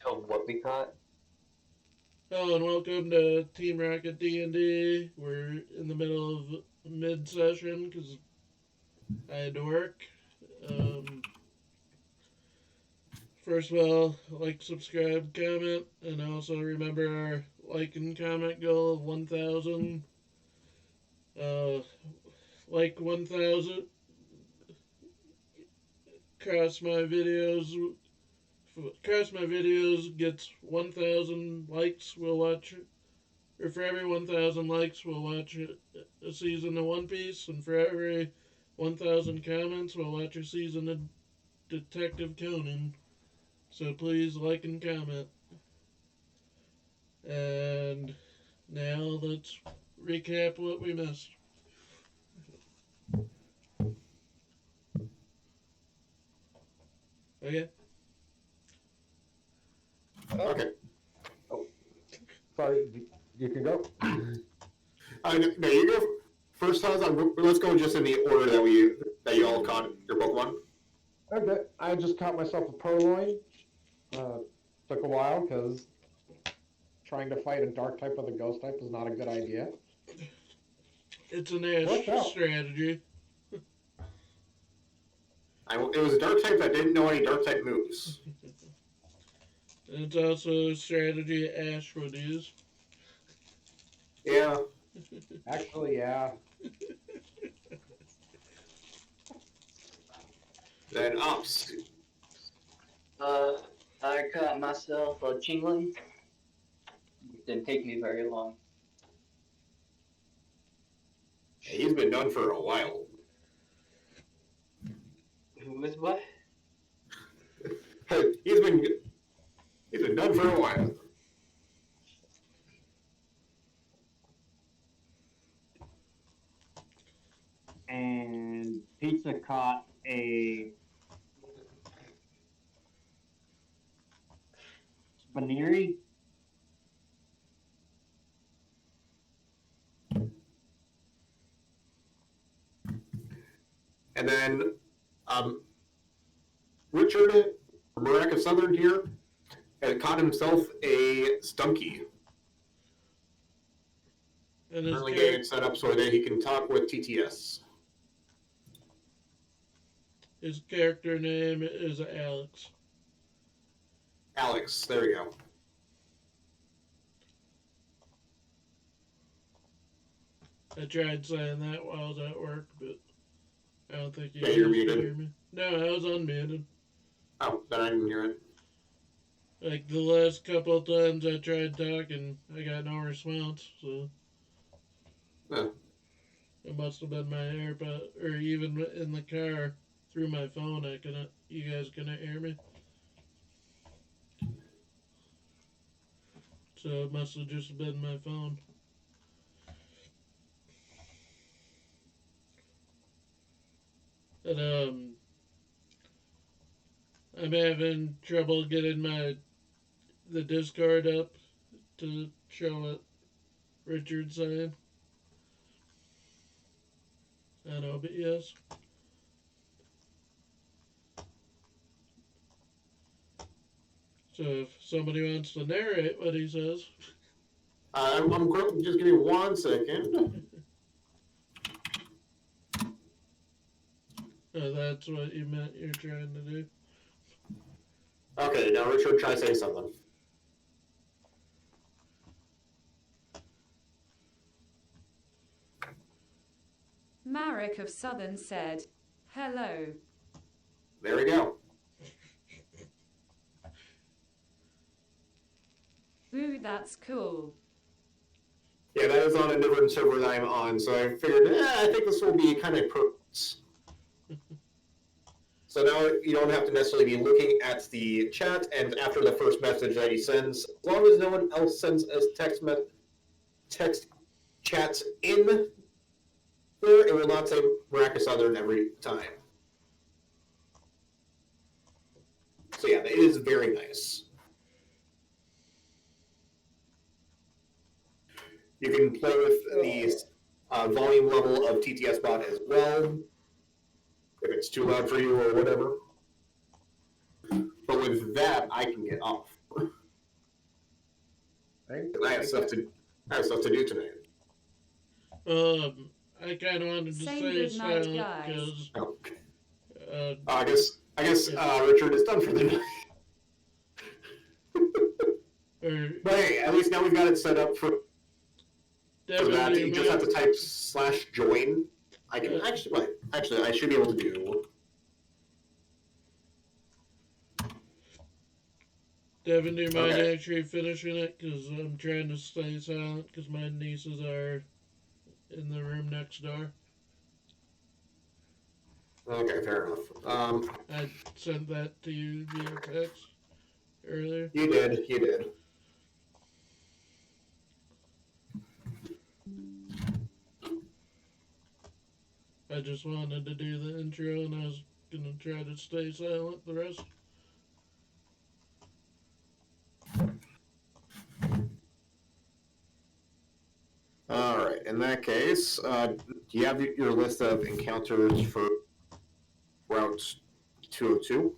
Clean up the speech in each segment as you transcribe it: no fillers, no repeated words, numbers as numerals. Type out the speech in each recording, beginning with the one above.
Of what we caught? Hello and welcome to Team Rocket D&D. We're in the middle of mid-session because I had to work. Um, First of all, like, subscribe, comment, and also remember our like and comment goal of 1,000. Uh, like 1,000. Cross my videos. Cross my videos gets 1,000 likes. We'll watch it. Or for every 1,000 likes, we'll watch a season of One Piece, and for every 1,000 comments, we'll watch a season of Detective Conan. So please like and comment. And now let's recap what we missed. Okay? Okay. Oh, sorry. You can go. No, you go first, Hans. Let's go just in the order that you all caught your Pokemon. Okay. I just caught myself a purloin. Took a while because trying to fight a dark type with a ghost type is not a good idea. It's an Ash strategy. It was a dark type that didn't know any dark type moves. It's also a strategy Ash would use. Yeah. Actually, yeah. Then Ops. I caught myself a Chingling. It didn't take me very long. He's been done for a while. Who was what? He's been done for a while. And Pizza caught a Spineri. And then Richard, Mirac Southern here, had caught himself a Stunky. And Currently getting it set up so that he can talk with TTS. his character name is Alex. Alex, there we go. I tried saying that while I was at work, but I don't think you Yeah, you're guys could muted. hear me. No, I was unmuted. Oh, then I didn't hear it. Like the last couple of times I tried talking, I got no response, so Yeah. it must have been my AirPod, or even in the car through my phone. You guys couldn't hear me, so it must have just been my phone. And I'm having trouble getting the Discord up to show what Richard's saying. I know, but yes. So if somebody wants to narrate what he says. I'm just give me 1 second. That's what you meant you're trying to do. Okay, now Richard, try saying something. Marek of Southern said, "Hello." There we go. Ooh, that's cool. Yeah, that is on a different server that I'm on, so I figured, I think this will be kind of perks. So now you don't have to necessarily be looking at the chat, and after the first message that he sends, as long as no one else sends us text chats in there, it will not say Miraculous Southern every time. So yeah, it is very nice. You can play with the volume level of TTS bot as well, if it's too loud for you or whatever. But with that, I can get off. I have stuff to do tonight. I kind of wanted to Say stay goodnight, silent guys. because Oh. uh, I guess Richard is done for the night. or But hey, at least now we've got it set up for Devin, that. do You you just have mind? to type /join. I can actually I should be able to do. Devin, do you mind Okay. actually finishing it? Because I'm trying to stay silent because my nieces are in the room next door. Okay, fair enough. I sent that to you via text earlier. You did. I just wanted to do the intro and I was gonna try to stay silent the rest. All right. In that case, do you have your list of encounters for Route 202?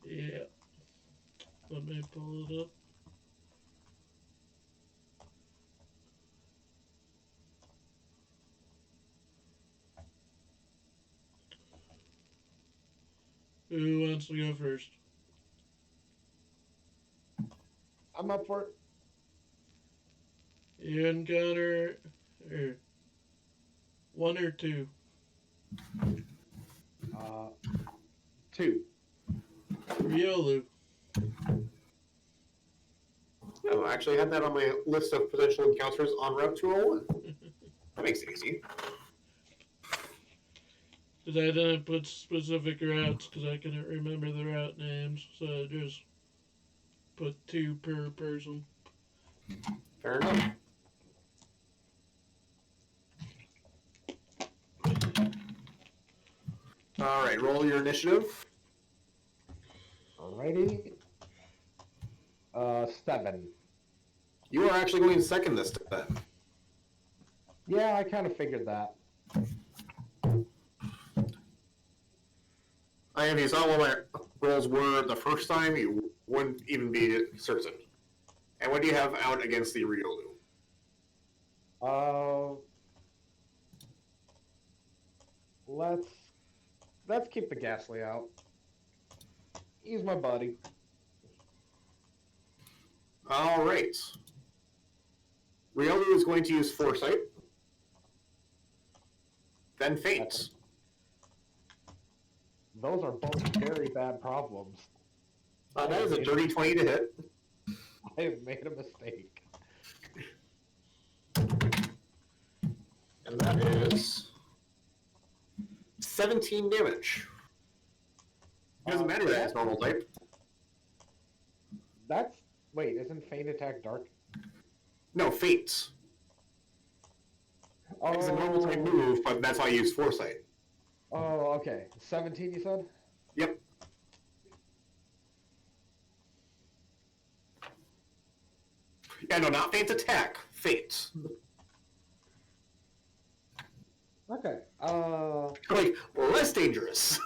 Yeah. Let me pull it up. Who wants to go first? I'm up for it. You encounter or 1 or 2? 2. Riolu. Oh, I actually had that on my list of potential encounters on Route 201. That makes it easy. Because I didn't put specific routes because I couldn't remember the route names, so I just put 2 per person. Fair enough. All right, roll your initiative. Alrighty. 7. You are actually going second this time. Yeah, I kind of figured that. If you saw what my rolls were the first time, you wouldn't even be certain. And what do you have out against the Riolu? Let's keep the Ghastly out. He's my buddy. All right. Riolu is going to use Foresight. Then Faints. Those are both very bad problems. That is a dirty 20 to hit. I have made a mistake. And that is 17 damage. It doesn't matter that it's normal type. Wait, isn't Feint Attack Dark? No, Faints. It's a normal type move, but that's why I use Foresight. Oh, okay. 17, you said? Yep. Yeah, no, not Faint Attack. Faints. Okay. Like, less dangerous.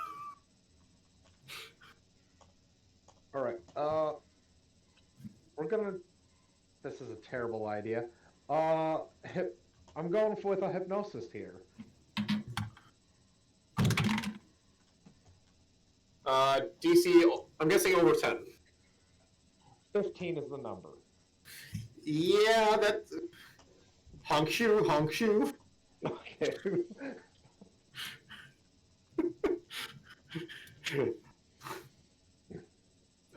Alright. We're gonna... This is a terrible idea. I'm going with a hypnosis here. DC, I'm guessing over 10. 15 is the number. Yeah, that's... Honk shoe, honk shoe. Okay.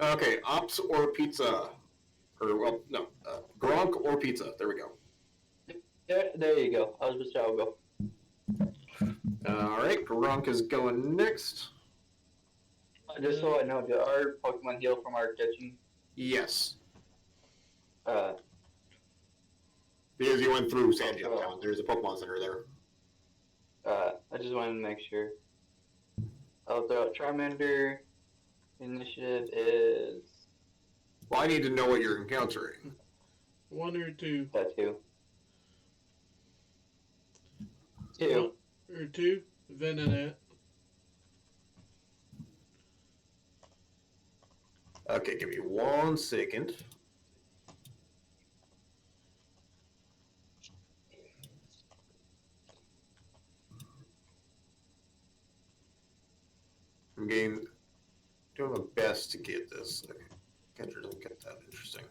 Okay, Ops or Pizza. Or, well, no. Gronk or Pizza. There we go. There you go. I was just I'll go. Alright, Gronk is going next. Just so I know, do our Pokemon heal from our catching? Yes. Uh, Because you went through San Diego Town. There's a Pokemon Center there. I just wanted to make sure. I'll throw out Charmander. Initiative is Well, I need to know what you're encountering. 1 or 2? that 2. 2. 1 or 2? Venonat. Okay, give me 1 second. I'm doing my best to get this. Kendra doesn't get that interesting.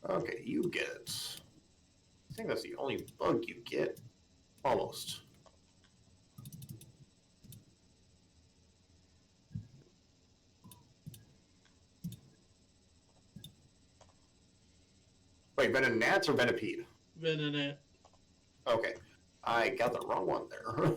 Okay, you get it. I think that's the only bug you get. Almost. Wait, Venonats or Venipede? Venonat. Okay. I got the wrong one there.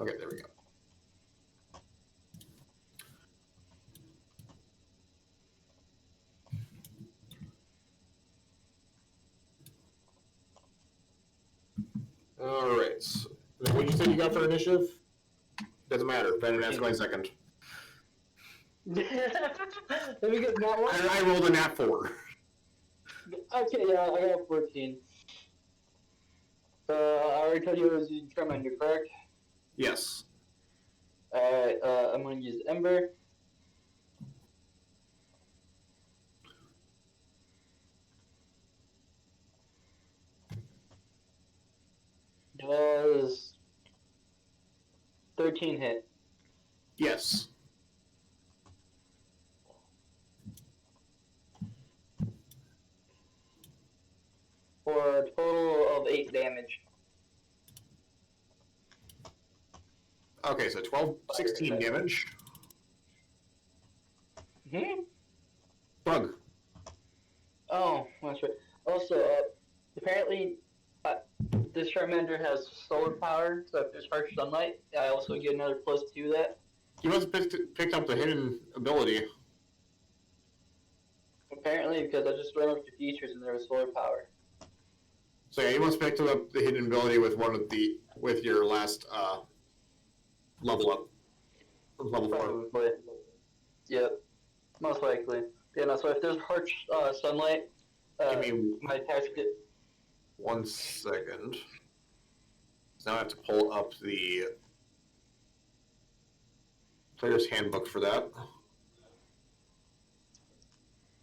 Okay, there we go. All right. What did you say you got for initiative? Doesn't matter. Venonat's going second. Let me get that one. I rolled a nat 4. Okay, yeah, I got 14. I already told you I was using Tremander, correct? Yes. Alright, I'm gonna use Ember. Does 13 hit? Yes. For a total of 8 damage. Okay, so 12, 16 damage. Hmm? Bug. Oh, that's right. Also, apparently, this Charmander has solar power, so if there's harsh sunlight, I also get another +2 to that. You must have picked up the hidden ability. Apparently, because I just went up to features and there was solar power. So yeah, you must have picked up the hidden ability with with your last level up. Level 4. Probably. Yep. Most likely. Yeah, no, so if there's harsh sunlight, Give me my attacks get... 1 second. So now I have to pull up the player's handbook for that.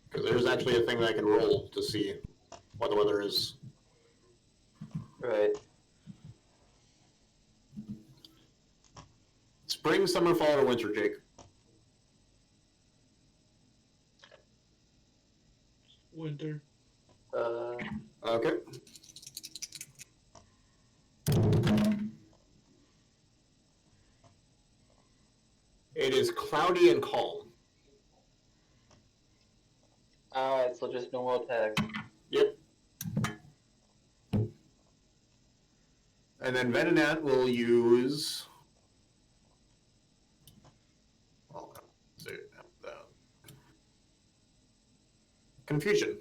Because there's actually a thing that I can roll to see what the weather is. Right. Spring, summer, fall, or winter, Jake? Winter. Okay. It is cloudy and calm. Alright, so just normal attack. Yep. And then Venonat will use... Oh, let's see. Confusion.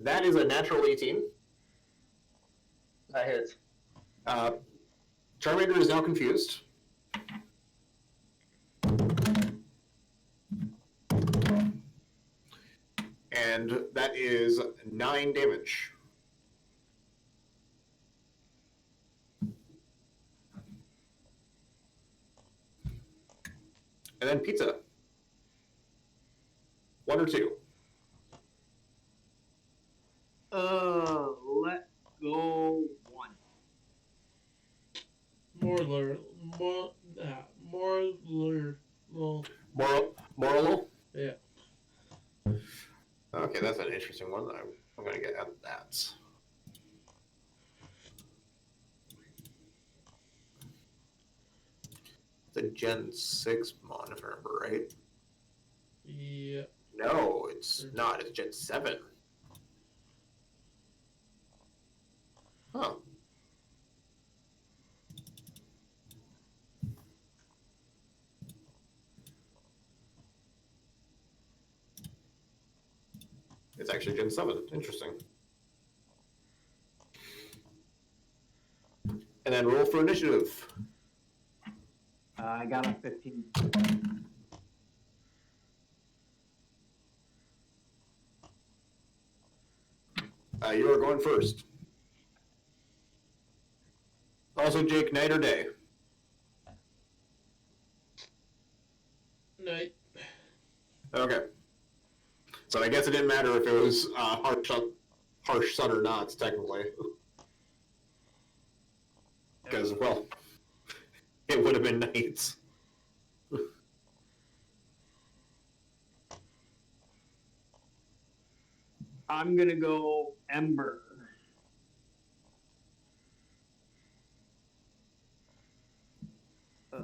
That is a natural 18. That hits. Charmander is now confused. And that is 9 damage. And then pizza. 1 or 2. Let's go 1. Morlar. Morlar. Moral? Yeah. Okay, that's an interesting one. I'm going to get at that. It's a Gen 6 mon, if I remember right. Yeah. No, It's not. It's Gen 7. Huh. It's actually Gen 7. Interesting. And then roll for initiative. I got a 15. You are going first. Also, Jake, night or day? Night. Okay. So I guess it didn't matter if it was harsh sun or not, technically. Because, well, it would have been nights. I'm gonna go Ember. Uh,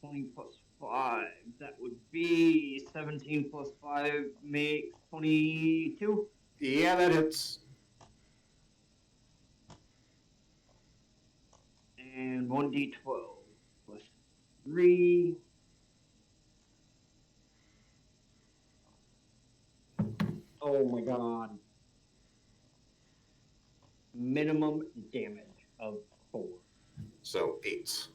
20 plus 5. That would be 17 plus 5 makes 22. Yeah, that hits. And 1d12 plus 3. Oh my god. Minimum damage of 4. So 8.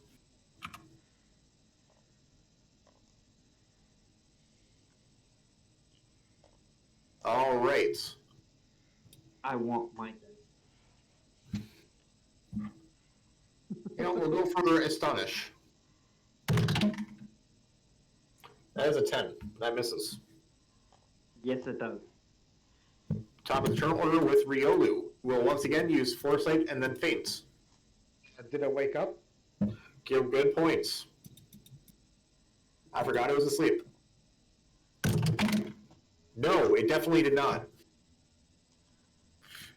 All right. I want my You know, we'll go for Astonish. That is a 10. That misses. Yes, it does. Top of the turn order with Riolu, who will once again use Foresight and then Feint. Did I wake up? Give good points. I forgot it was asleep. No, it definitely did not.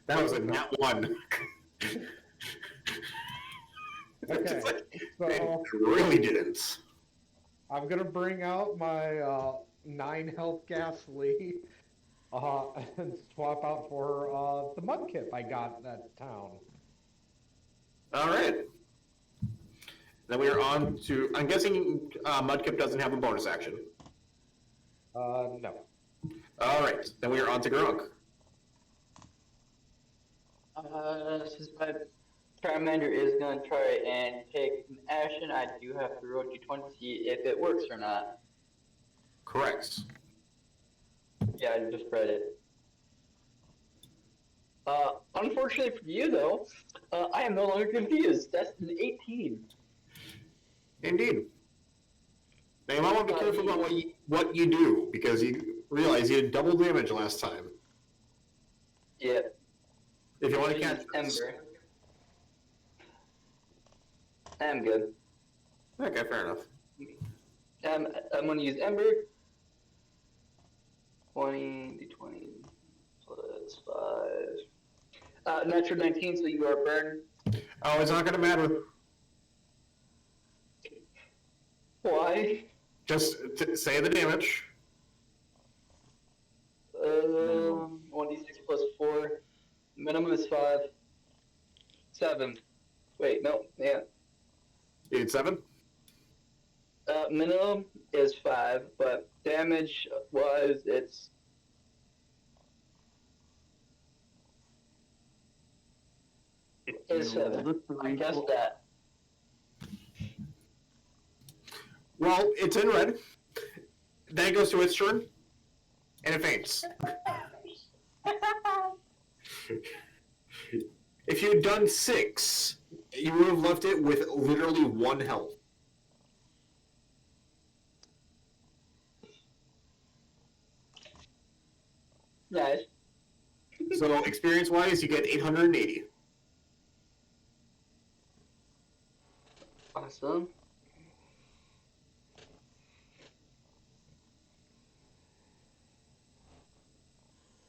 That was a nat 1. Okay, so It really didn't. I'm gonna bring out my 9 health ghastly and swap out for the mudkip I got at town. All right. Then we are on to. I'm guessing Mudkip doesn't have a bonus action. No. All right. Then we are on to Grunk. Since my Charmander is going to try and take an action, I do have to roll d20 to see if it works or not. Correct. Yeah, I just read it. Unfortunately for you, though, I am no longer confused. That's an 18. Indeed. Now you might want to be careful about what you do, because you realize you did double damage last time. Yeah. If you want to catch this. Ember. I'm good. Okay, fair enough. I'm going to use Ember. 20, d20 plus 5. Natural 19, so you are burned. Oh, it's not going to matter. Why? Just say the damage. 1d6 plus 4. Minimum is 5. 7. Wait, no, yeah. You need 7? Minimum is 5, but damage-wise, it's... Is 7. I guess that. Well, it's in red. Then it goes to its turn, and it faints. If you had done 6, you would have left it with literally 1 health. Nice. So, experience-wise, you get 880. Awesome.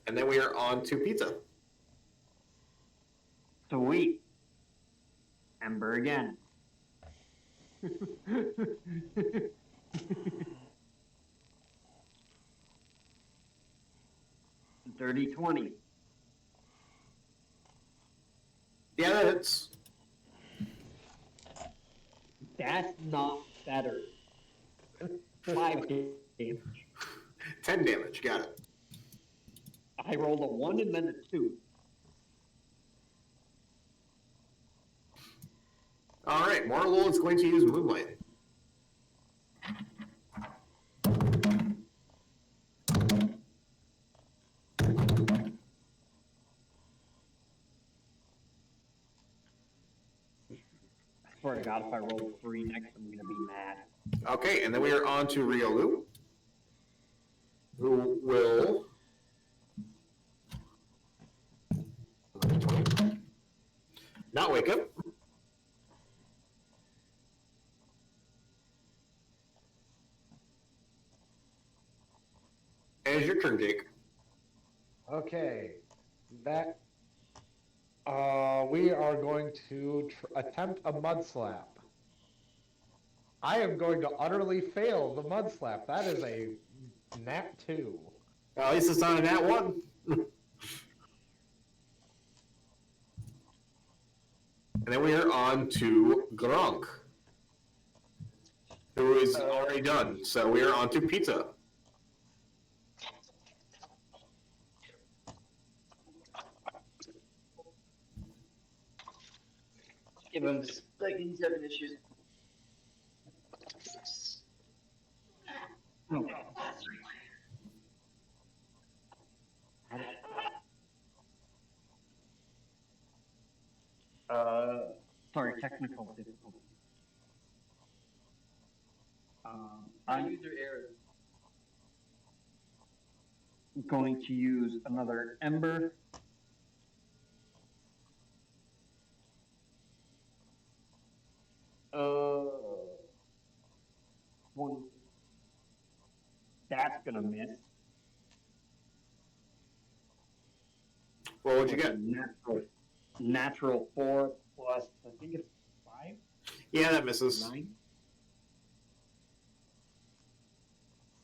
And then we are on to pizza. Sweet. Ember again. Dirty 20. Yeah, that hits. That's not better. 5 damage. 10 damage. Got it. I rolled a 1 and then a 2. All right, Marlo is going to use Moonlight. I swear to God, if I roll 3 next, I'm gonna be mad. Okay, and then we are on to Riolu, who will not wake up. And it's your turn, Jake. Okay, that we are going to attempt a mud slap. I am going to utterly fail the mud slap. That is a nat 2. At least it's not a nat 1. And then we are on to Gronk, who is already done. So we are on to Pizza. Give him just like he's having issues. No. Sorry, technical difficulty. I'm going to use another Ember. One. That's gonna miss. Well, what'd you get? Natural 4 plus, I think it's 5? Yeah, that misses. 9?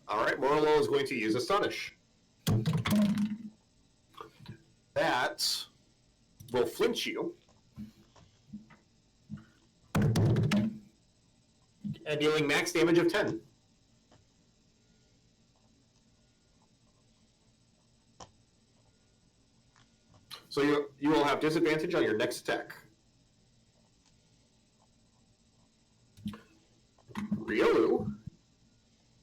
All right, Morlo is going to use Astonish. That will flinch you. And dealing max damage of 10. So you will have disadvantage on your next attack. Riolu.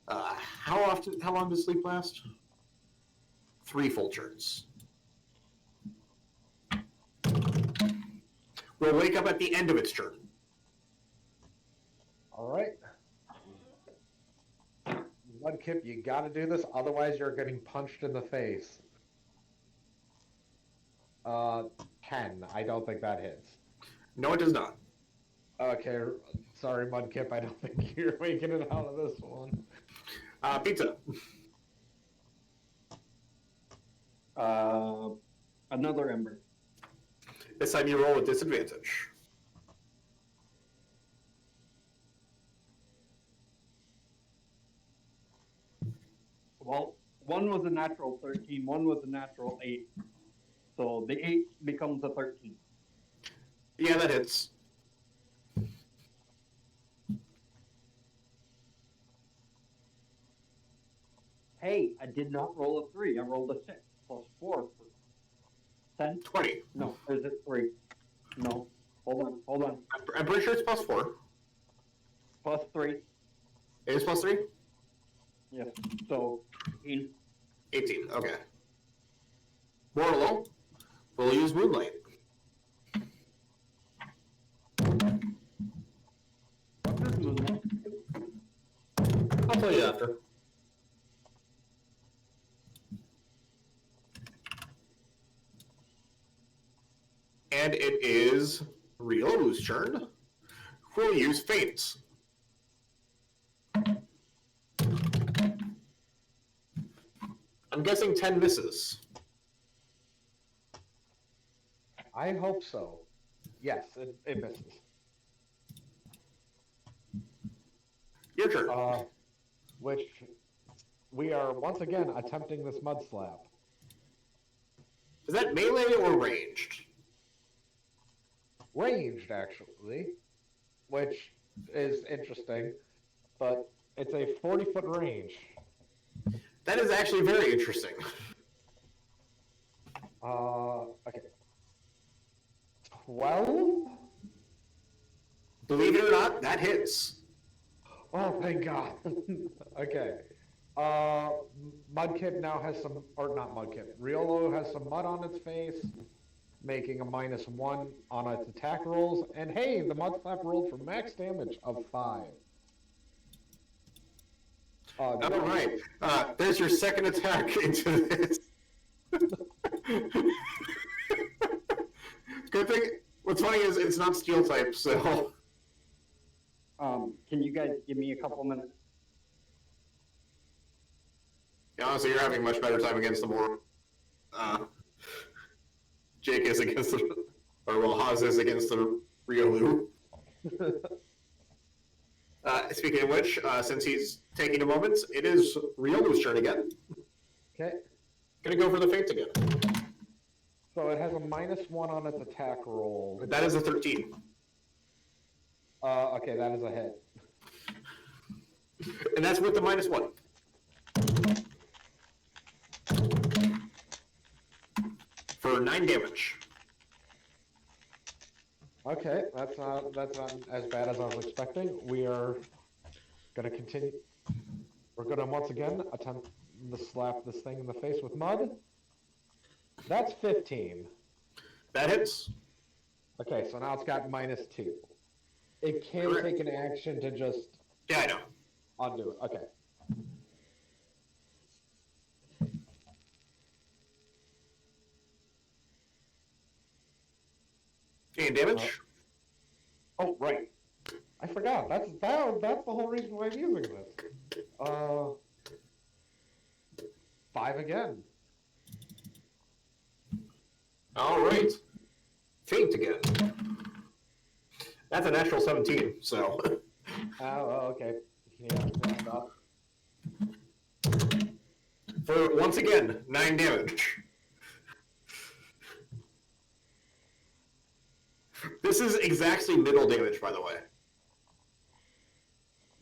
How long does sleep last? 3 full turns. Will wake up at the end of its turn. All right. Mudkip, you got to do this, otherwise you're getting punched in the face. 10. I don't think that hits. No, it does not. Okay, sorry, Mudkip. I don't think you're making it out of this one. Pizza. Another Ember. This time you roll with disadvantage. Well, one was a natural 13, one was a natural 8. So the 8 becomes a 13. Yeah, that hits. Hey, I did not roll a 3. I rolled a 6 plus 4 for 10. 20. No, is it 3? No. Hold on. I'm pretty sure it's plus 4. Plus 3. It is plus 3? Yes. So 18. 18, okay. Morlo will use Moonlight. What does Moonlight do? I'll tell you after. And it is Riolu's turn. Who'll use Faints. I'm guessing 10 misses. I hope so. Yes, it misses. Your turn. Which we are once again attempting this mud slap. Is that melee or ranged? Ranged, actually, which is interesting, but it's a 40-foot range. That is actually very interesting. Okay. 12? Believe it or not, that hits. Oh, thank God. Okay. Mudkip now has some, or not Mudkip, Riolo has some mud on its face, making a -1 on its attack rolls. And hey, the Mudslap rolled for max damage of 5. All right. There's your second attack into this. Good thing. What's funny is it's not steel type, so. Can you guys give me a couple minutes? Yeah, honestly, you're having much better time against the more. Jake is against the. Or, well, Haas is against the Riolu. Speaking of which, since he's taking a moment, it is Riolu's turn again. Okay. Gonna go for the Fates again. So it has a -1 on its attack roll. That is a 13. Okay, that is a hit. And that's with the -1. For 9 damage. Okay, that's not as bad as I was expecting. We are gonna continue. We're gonna once again attempt to slap this thing in the face with mud. That's 15. That hits. Okay, so now it's got -2. It can Correct. take an action to just Yeah, I know. undo it. Okay. And damage. Oh, right. I forgot. That's the whole reason why I'm using this. 5 again. All right. Faint again. That's a natural 17, so. Oh, okay. Yeah, that's up. For, once again, 9 damage. This is exactly middle damage, by the way.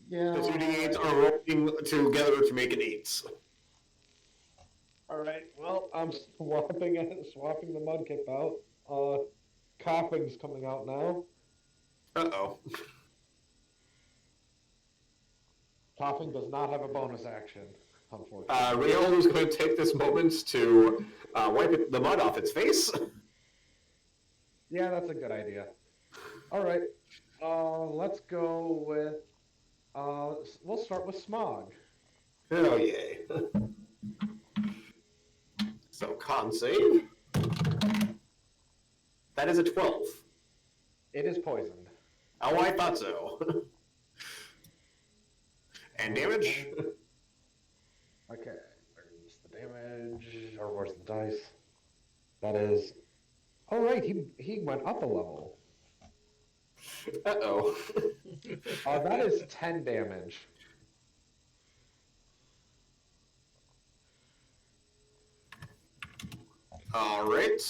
Yeah. The 2d8s are rolling together to make an 8. All right. Well, I'm swapping the Mudkip out. Coughing's coming out now. Uh-oh. Coughing does not have a bonus action, unfortunately. Riolu is going to take this moment to wipe the mud off its face. Yeah, that's a good idea. All right. Let's go with. We'll start with Smog. Oh, yay. So, con save. That is a 12. It is poisoned. Oh, I thought so. And damage? Okay. Where's the damage? Or where's the dice? That is. Oh, right. He went up a level. Uh-oh. That is 10 damage. All right.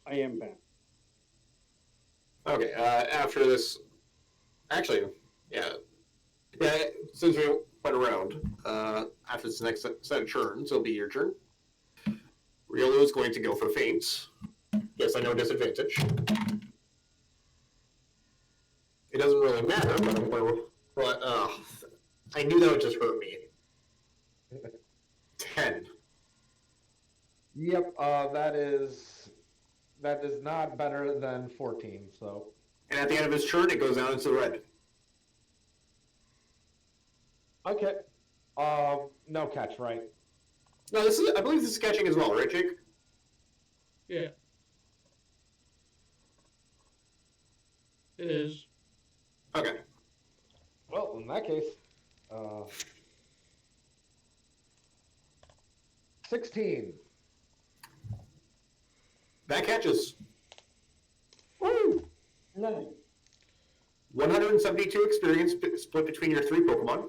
I am back. Okay, after this... Actually, yeah. Yeah, since we went around, after this next set of turns, it'll be your turn. Riolu is going to go for feints. Yes, I know disadvantage. It doesn't really matter, but I'm going to... But, I knew that would just hurt me. 10. Yep, that is not better than 14, so. And at the end of his turn, it goes down into the red. Okay. No catch, right? No, this is, I believe this is catching as well, right, Jake? Yeah. It is. Okay. Well, in that case, 16. That catches. Woo! 172 experience split between your 3 Pokemon.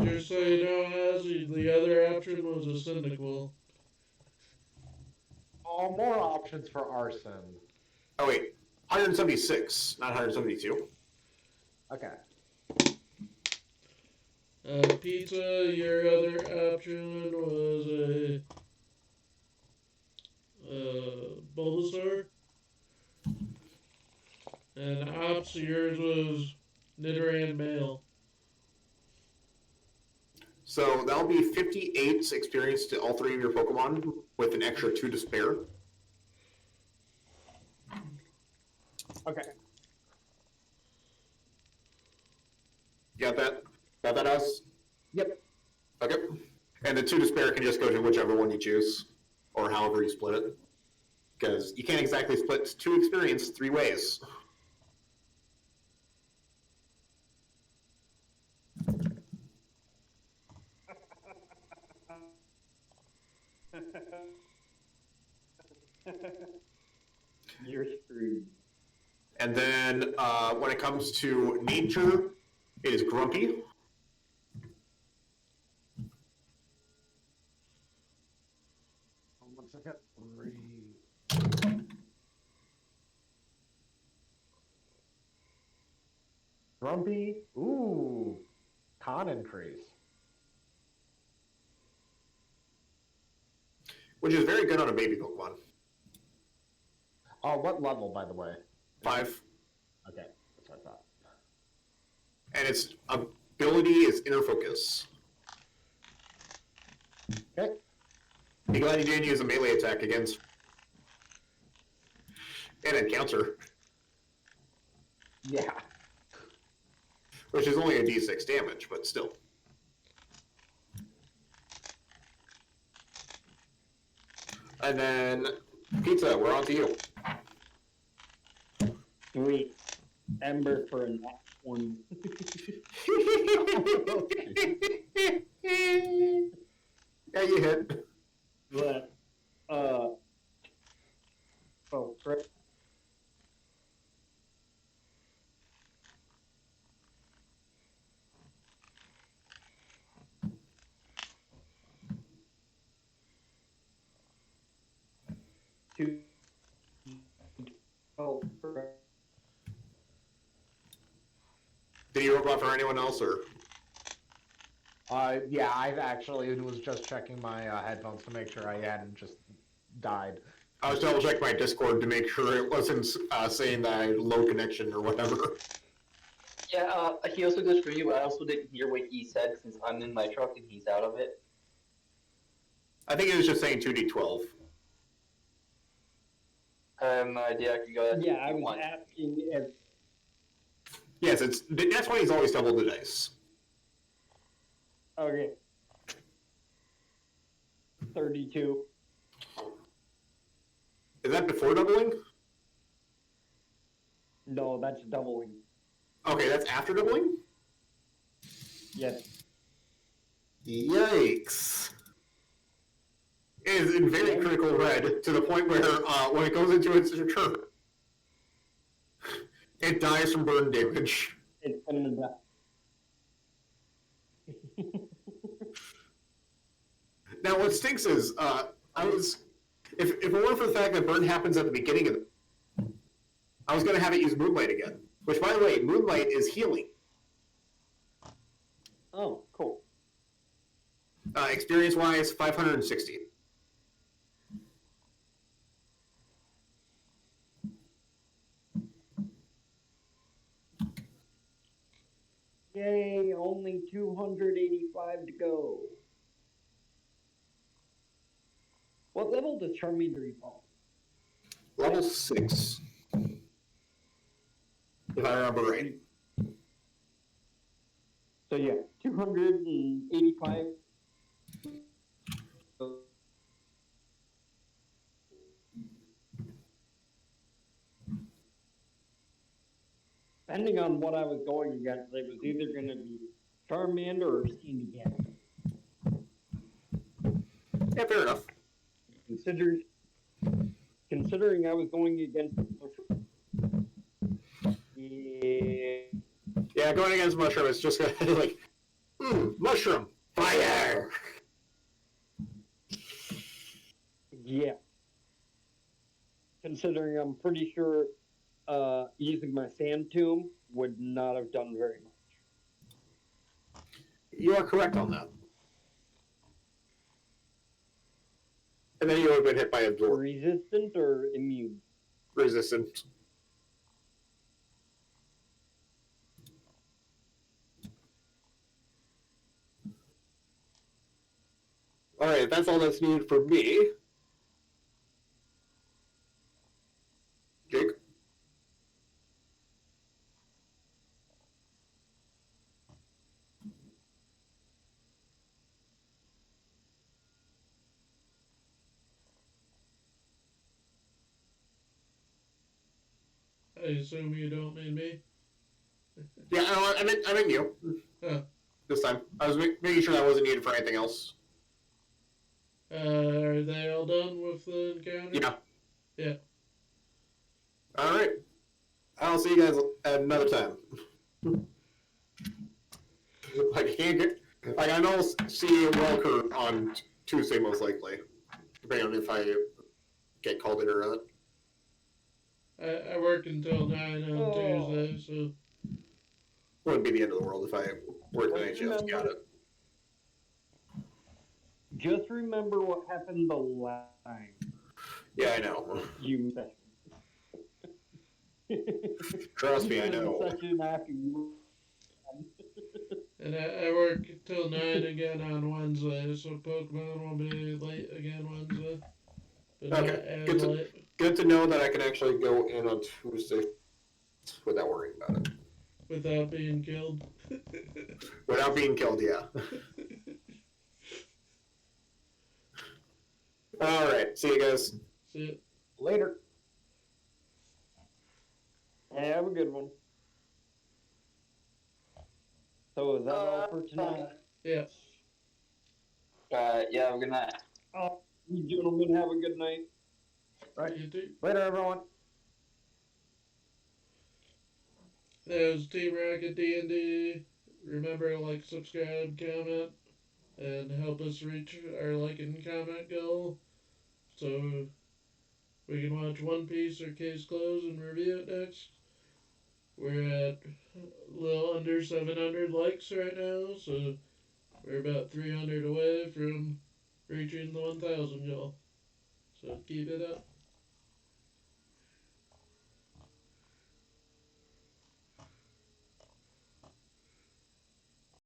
Just so you know, Ozzy, the other option was a Cyndaquil. Oh, more options for arson. Oh wait, 176, not 172. Okay. Pizza, your other option was a Bulbasaur. And Ops, yours was Nidoran male. So that'll be 58 experience to all three of your Pokemon with an extra 2 to spare. Okay. Got that? Got that, Oz? Yep. Okay. And the 2 to spare can just go to whichever one you choose, or however you split it. Because you can't exactly split 2 experience 3 ways. You're screwed. And then when it comes to nature, it is grumpy. One second. 3. Grumpy. Ooh. Con increase. Which is very good on a baby Pokemon. Oh, what level, by the way? 5. Okay, that's what I thought. And its ability is Inner Focus. Okay. Be glad you didn't use a melee attack against. And encounter, Yeah. which is only a d6 damage, but still. And then, Pizza, we're on to you. Sweet. Ember for a nat one. Yeah, you hit. But, oh, correct. Two. Oh, correct. Did you roll off for anyone else, or? Yeah, I actually was just checking my headphones to make sure I hadn't just died. I was double checking my Discord to make sure it wasn't saying that I had low connection or whatever. Yeah, he also goes for you. I also didn't hear what he said since I'm in my truck and he's out of it. I think it was just saying 2d12. I have no idea. I can go ahead. Yeah, I was asking if. Yes, that's why he's always doubled the dice. Okay. 32. Is that before doubling? No, that's doubling. Okay, that's after doubling? Yes. Yikes. It is in very critical red to the point where when it goes into its return, it dies from burn damage. It's gonna die. Now, what stinks is, if it weren't for the fact that burn happens at the beginning of it, I was going to have it use Moonlight again. Which, by the way, Moonlight is healing. Oh, cool. Experience-wise, 560. Yay, only 285 to go. What level does Charmander evolve? Level 6. If I remember right. So yeah, 285. Depending on what I was going against, it was either going to be Charmander or Sandygast. Yeah, fair enough. Considering I was going against Yeah, going against Mushroom is just like, Mushroom. Fire. Yeah. Considering I'm pretty sure using my sand tomb would not have done very much. You are correct on that. And then you would have been hit by a door. Resistant or immune? Resistant. Alright, that's all that's needed for me. Jake? I assume you don't mean me. Yeah, I meant you. Huh. This time. I was making sure that wasn't needed for anything else. Are they all done with the encounter? Yeah. Yeah. Alright. I'll see you guys at another time. Like, I can't get. Like, I know I'll see Welker on Tuesday, most likely. Depending on if I get called in or not. I work until 9 on Tuesday, so. Wouldn't be the end of the world if I worked the night shift. Got it. Just remember what happened the last time Yeah, I know. you met. Trust me, I know. Such an after you. And I work till 9 again on Wednesday, so Pokemon will be late again Wednesday. But not Okay, as late. good to know that I can actually go in on Tuesday without worrying about it. Without being killed. Without being killed, yeah. Alright, see you guys. See it. Later. Have a good one. So is that all for tonight? Yeah. Yeah, have a good night. Oh, you gentlemen have a good night. Right. You too. Later, everyone. That was Team Rocket DND. Remember to like, subscribe, comment, and help us reach our like and comment goal. So we can watch One Piece or Case Closed and review it next. We're at a little under 700 likes right now, so we're about 300 away from reaching the 1,000 goal. So keep it up.